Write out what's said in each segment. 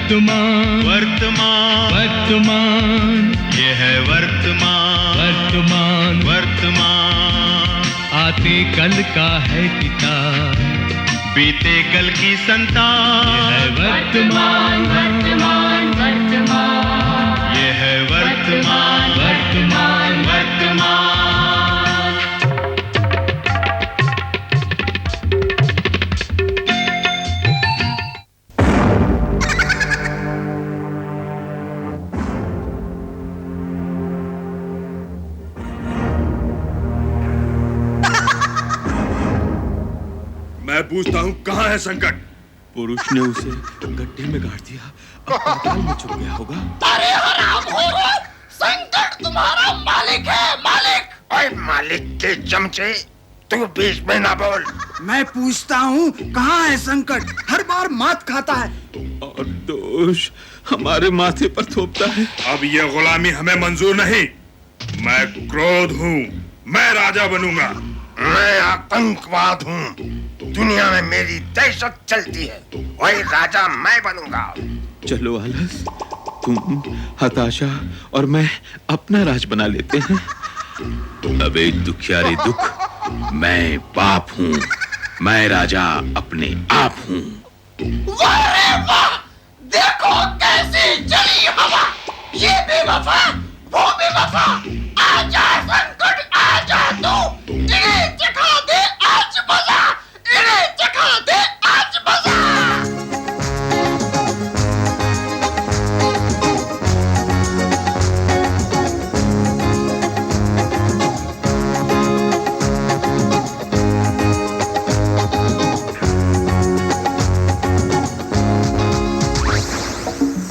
वर्तमान वर्तमान वर्तमान ये है वर्तमान वर्तमान वर्तमान आते कल का है पिता बीते कल की संतान है वर्तमान वर्तमान वर्तमान ये है वर्तमान वर्तमान वर्तमान मैं पूछता हूँ कहाँ है संकट? पुरुष ने उसे गड्ढे में गाड़ दिया, अब पाताल में छुप गया होगा। अरे हरामखोरो, संकट तुम्हारा मालिक है, मालिक। ओए मालिक के चमचे, तू बीच में ना बोल। मैं पूछता हूँ कहाँ है संकट? हर बार मात खाता है और दोष हमारे माथे पर थोपता है। अब ये गुलामी हमें मंजूर नहीं। मैं क्रोध हूँ, मैं राजा बनूंगा। मैं आतंकवाद हूँ, दुनिया में मेरी दहशत चलती है। वही राजा मैं बनूंगा। चलो आलस, तुम हताशा और मैं अपना राज बना लेते हैं। अबे दुखियारे दुख, मैं बाप हूँ, मैं राजा अपने आप हूँ। वाह रे वाह, देखो कैसी चली हवा। ये बेवफा, वो बेवफा। आजा संकट, आजा तू, इन्हें चखा दे आज मजा, इन्हें चखा दे आज मजा।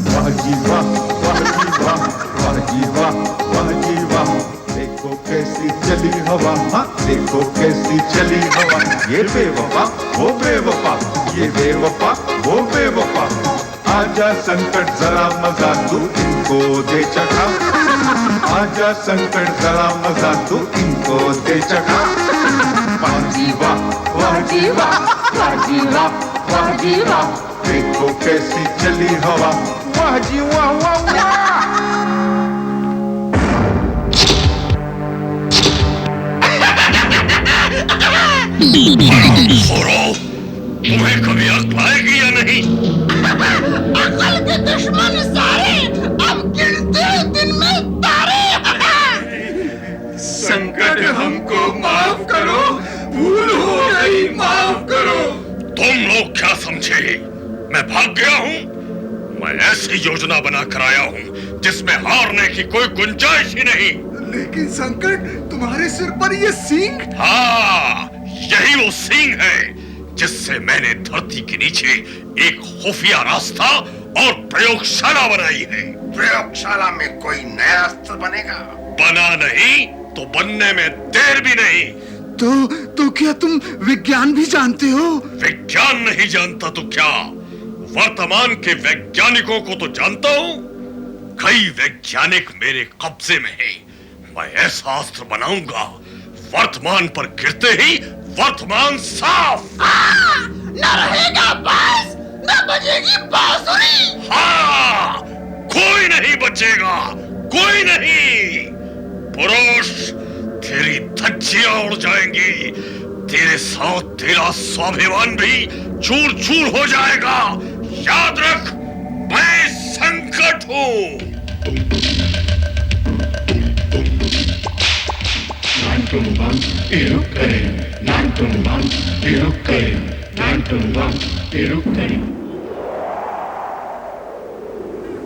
वाह जी वाह, वाह जी वाह, वाह जी वाह, वाह जी वाह। देखो कैसी चली हवा, हाँ देखो कैसी चली हवा। ये बेवफा वो बेवफा, ये बेवफा वो बेवफा। आजा संकट जरा मजा तू इनको दे चखा। आजा संकट जरा मजा तू इनको दे चखा। वाह जी वाह, वाह जी वाह, वाह जी वाह, वाह जी वाह। देखो कैसी चली हवा, वाह जी वाह, वाह वाह। तुम्हें कभी अक्ल आएगी या नहीं? अकल के दुश्मन सारे, अब गिनते दिन में तारे। संकट हमको माफ करो, भूल हो गई माफ करो। तुम लोग क्या समझे? मैं भाग गया हूँ? मैं ऐसी योजना बना कर आया हूँ जिसमें हारने की कोई गुंजाइश ही नहीं। लेकिन संकट, तुम्हारे सिर पर ये सींग। हाँ, यही वो सींग है जिससे मैंने धरती के नीचे एक खुफिया रास्ता और प्रयोगशाला बनाई है। प्रयोगशाला में कोई नया अस्त्र बनेगा? बना नहीं तो बनने में देर भी नहीं। तो क्या तुम विज्ञान भी जानते हो? विज्ञान नहीं जानता तो क्या, वर्तमान के वैज्ञानिकों को तो जानता हूँ। कई वैज्ञानिक मेरे कब्जे में हैं। मैं ऐसा अस्त्र बनाऊंगा, वर्तमान पर गिरते ही वर्तमान साफ। न रहेगा बांस, न बजेगी बांसुरी। हाँ, कोई नहीं बचेगा, कोई नहीं। पुरुष, तेरी धज्जियां उड़ जाएंगी, तेरे साथ तेरा स्वाभिमान भी चूर चूर हो जाएगा। याद रख, मैं संकट हूँ।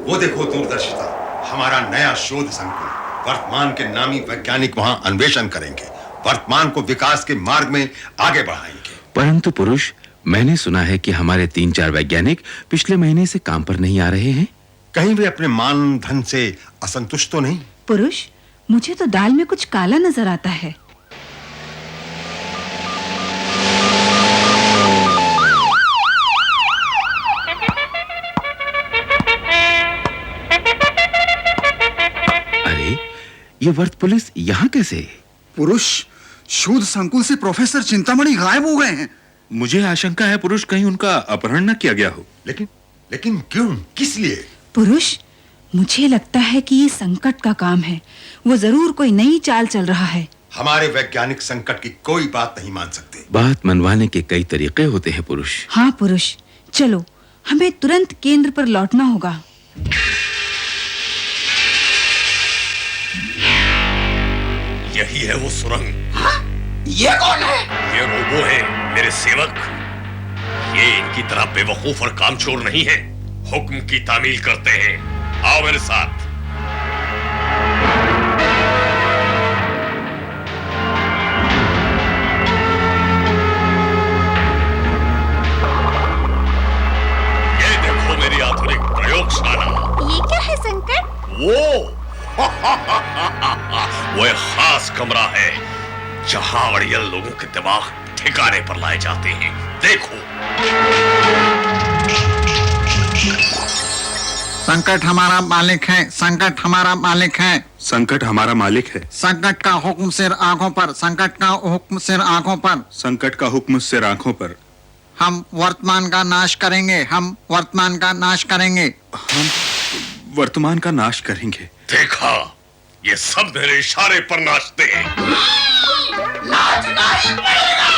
वो देखो दूरदर्शिता, हमारा नया शोध संकुल। वर्तमान के नामी वैज्ञानिक वहां अन्वेषण करेंगे, वर्तमान को विकास के मार्ग में आगे बढ़ाएंगे। परंतु पुरुष, मैंने सुना है कि हमारे 3-4 वैज्ञानिक पिछले महीने से काम पर नहीं आ रहे हैं। कहीं वे अपने मान धन से असंतुष्ट तो नहीं? पुरुष, मुझे तो दाल में कुछ काला नजर आता है। अरे, ये वर्त पुलिस यहाँ कैसे? पुरुष, शोध संकुल से प्रोफेसर चिंतामणि गायब हो गए हैं। मुझे आशंका है पुरुष, कहीं उनका अपहरण न किया गया हो। लेकिन लेकिन क्यों, किस लिए? पुरुष, मुझे लगता है कि ये संकट का काम है। वो जरूर कोई नई चाल चल रहा है। हमारे वैज्ञानिक संकट की कोई बात नहीं मान सकते। बात मनवाने के कई तरीके होते हैं पुरुष। हाँ पुरुष, चलो हमें तुरंत केंद्र पर लौटना होगा। यही है वो सुरंग। हाँ? ये कौन है? ये रोबो है, मेरे सेवक। ये इनकी तरह बेवकूफ और कामचोर नहीं है, हुक्म की तामील करते हैं। आओ मेरे साथ। ये देखो मेरी आधुनिक प्रयोगशाला। ये क्या है संकट? वो वो एक खास कमरा है जहां अड़ियल लोगों के दिमाग ठिकाने पर लाए जाते हैं। देखो। संकट हमारा मालिक है, संकट हमारा मालिक है। संकट हमारा मालिक है। संकट का हुक्म सिर आंखों पर, संकट का हुक्म सिर आंखों पर। संकट का हुक्म सिर आंखों पर। हम वर्तमान का नाश करेंगे, हम वर्तमान का नाश करेंगे। हम वर्तमान का नाश करेंगे। देखा, ये सब मेरे इशारे पर नाचते हैं। नाचना ही पड़ेगा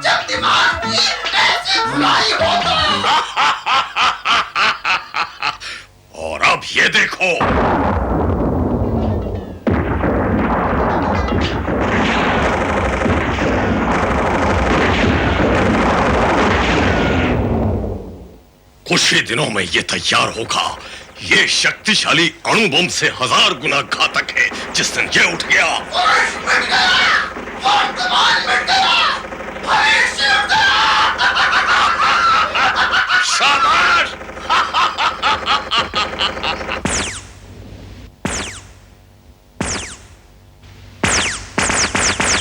जब दिमाग की ऐसी धुलाई हो तो। और अब ये देखो। कुछ ही दिनों में ये तैयार होगा। ये शक्तिशाली अणु बम से 1000 गुना घातक है। जिस दिन ये उठ गया, मिट गया, वर्तमान मिट गया, भविष्य उठ गया। शाबाश।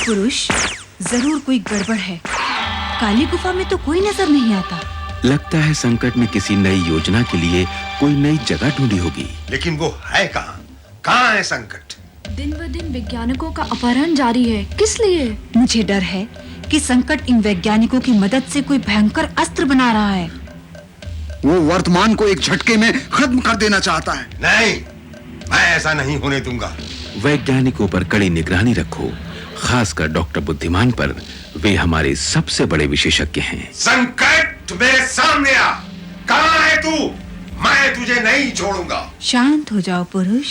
पुरुष, जरूर कोई गड़बड़ है। काली गुफा में तो कोई नजर नहीं आता। लगता है संकट में किसी नई योजना के लिए कोई नई जगह ढूंढी होगी। लेकिन वो है कहाँ? कहाँ है संकट? दिन ब दिन वैज्ञानिकों का अपहरण जारी है। किस लिए? मुझे डर है कि संकट इन वैज्ञानिकों की मदद से कोई भयंकर अस्त्र बना रहा है। वो वर्तमान को एक झटके में खत्म कर देना चाहता है। नहीं, मैं ऐसा नहीं होने दूंगा। वैज्ञानिकों पर कड़ी निगरानी रखो, खासकर डॉक्टर बुद्धिमान पर। वे हमारे सबसे बड़े विशेषज्ञ हैं। संकट मेरे सामने आ। कहाँ है तू? मैं तुझे नहीं छोड़ूंगा। शांत हो जाओ पुरुष।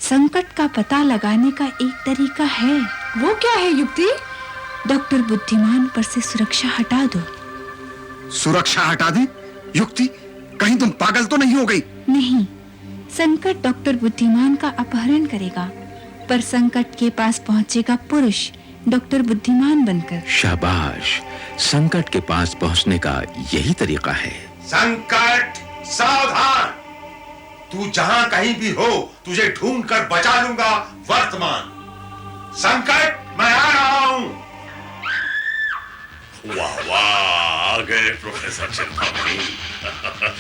संकट का पता लगाने का एक तरीका है। वो क्या है युक्ति? डॉक्टर बुद्धिमान पर से सुरक्षा हटा दो। सुरक्षा हटा दे? युक्ति, कहीं तुम पागल तो नहीं हो गई? नहीं, संकट डॉक्टर बुद्धिमान का अपहरण करेगा, पर संकट के पास पहुंचेगा पुरुष डॉक्टर बुद्धिमान बनकर। शाबाश, संकट के पास पहुंचने का यही तरीका है। संकट, सावधान! तू जहां कहीं भी हो, तुझे ढूंढ कर बचा लूंगा। वर्तमान। संकट, मैं आ रहा हूं। वाह वाह, आ गए प्रोफेसर चिंतामणि।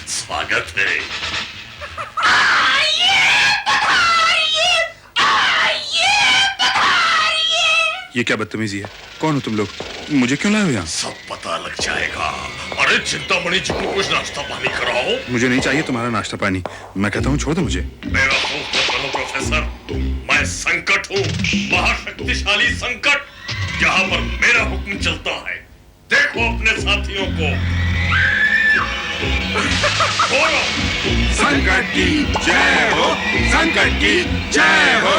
स्वागत है। ये क्या बदतमीजी है? कौन हो तुम लोग? मुझे क्यों लाए हो यहाँ? सब पता लग जाएगा। अरे चिंतामणि जी को कुछ नाश्ता पानी कराओ। मुझे नहीं चाहिए तुम्हारा नाश्ता पानी। मैं कहता हूँ छोड़ दो मुझे। बेवकूफ मत बनो प्रोफेसर। मैं संकट हूँ, महाशक्तिशाली संकट। यहाँ पर मेरा हुक्म चलता है। देखो अपने साथियों को। बोलो, संकट की जय हो, संकट की जय हो।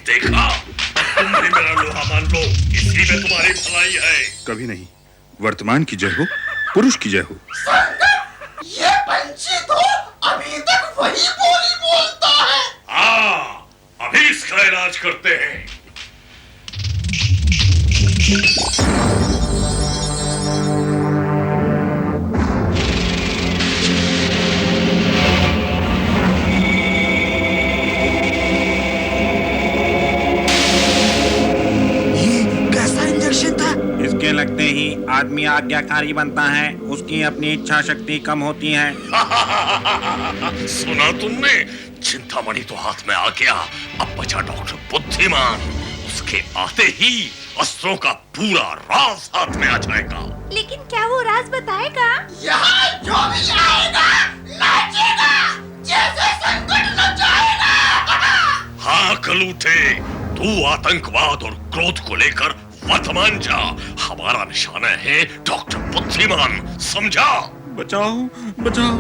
देखा, तुम भी मेरा लोहा मान लो, इसी में तुम्हारी भलाई है। कभी नहीं। वर्तमान की जय हो, पुरुष की जय हो। संकट, ये पंछी तो अभी तक वही बोली बोलता है। हाँ, अभी इसका इलाज करते हैं। इसके लगते ही आदमी आज्ञाकारी बनता है, उसकी अपनी इच्छा शक्ति कम होती है। सुना तुमने? चिंतामणि तो हाथ में आ गया। अब बचा डॉक्टर बुद्धिमान। उसके आते ही अस्त्रों का पूरा राज हाथ में आ जाएगा। लेकिन क्या वो राज बताएगा? यहाँ जो भी आएगा नाचेगा जैसे संकट नचाएगा। हाँ कलूटे, तू आतंकवाद और क्रोध को लेकर वर्तमान जा। हमारा निशाना है डॉक्टर बुद्धिमान, समझा? बचाओ बचाओ।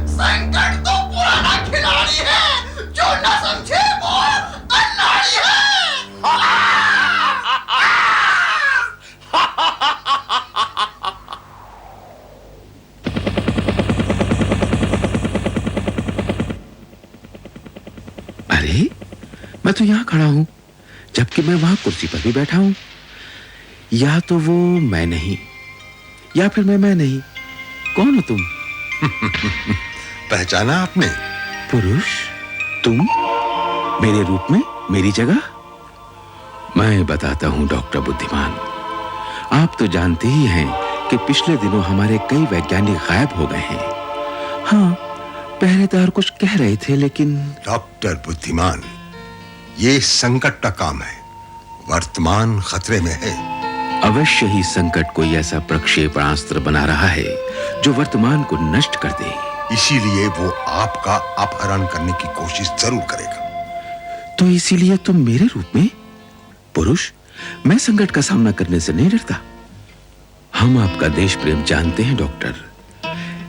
संकट तो पुराना खिलाड़ी है, जो न समझे वो अनाड़ी है। अरे मैं तो यहाँ खड़ा हूँ, जबकि मैं वहां कुर्सी पर भी बैठा हूँ। या तो वो मैं नहीं, या फिर मैं नहीं। कौन हो तुम? पहचाना आपने? पुरुष, तुम मेरे रूप में मेरी जगह? मैं बताता हूं डॉक्टर बुद्धिमान, आप तो जानते ही हैं कि पिछले दिनों हमारे कई वैज्ञानिक गायब हो गए हैं। हाँ, पहरेदार कुछ कह रहे थे, लेकिन डॉक्टर बुद्धिमान, ये संकट का काम है। वर्तमान खतरे में है। अवश्य ही संकट कोई ऐसा प्रक्षेपणास्त्र बना रहा है जो वर्तमान को नष्ट कर दे। इसीलिए वो आपका अपहरण करने की कोशिश जरूर करेगा। तो इसीलिए तुम मेरे रूप में? पुरुष, मैं संकट का सामना करने से नहीं डरता। हम आपका देश प्रेम जानते हैं डॉक्टर,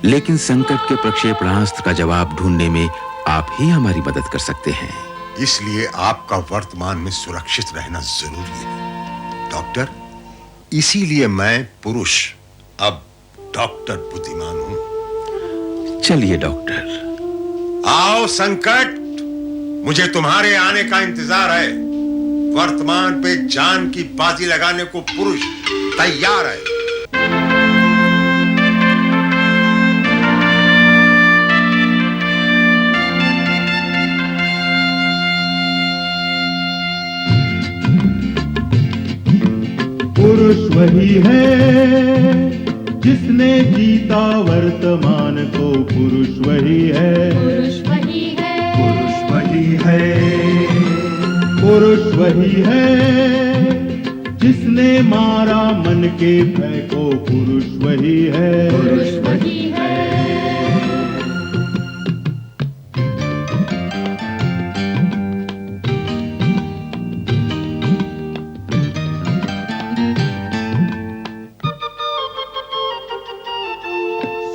लेकिन संकट के प्रक्षेपणास्त्र का जवाब ढूंढने में आप ही हमारी मदद कर सकते हैं। इसलिए आपका वर्तमान में सुरक्षित रहना जरूरी है डॉक्टर। इसीलिए मैं पुरुष अब डॉक्टर बुद्धिमान हूं। चलिए डॉक्टर। आओ संकट, मुझे तुम्हारे आने का इंतजार है। वर्तमान पे जान की बाजी लगाने को पुरुष तैयार है। पुरुष वही है जिसने जीता वर्तमान को। पुरुष वही है, पुरुष वही है, पुरुष वही है, पुरुष वही है जिसने मारा मन के भय को। पुरुष वही है, पुरुष वही है।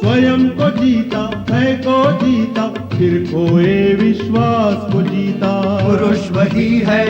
स्वयं को जीता, भय को जीता, फिर खोए विश्वास को जीता। पुरुष वही है,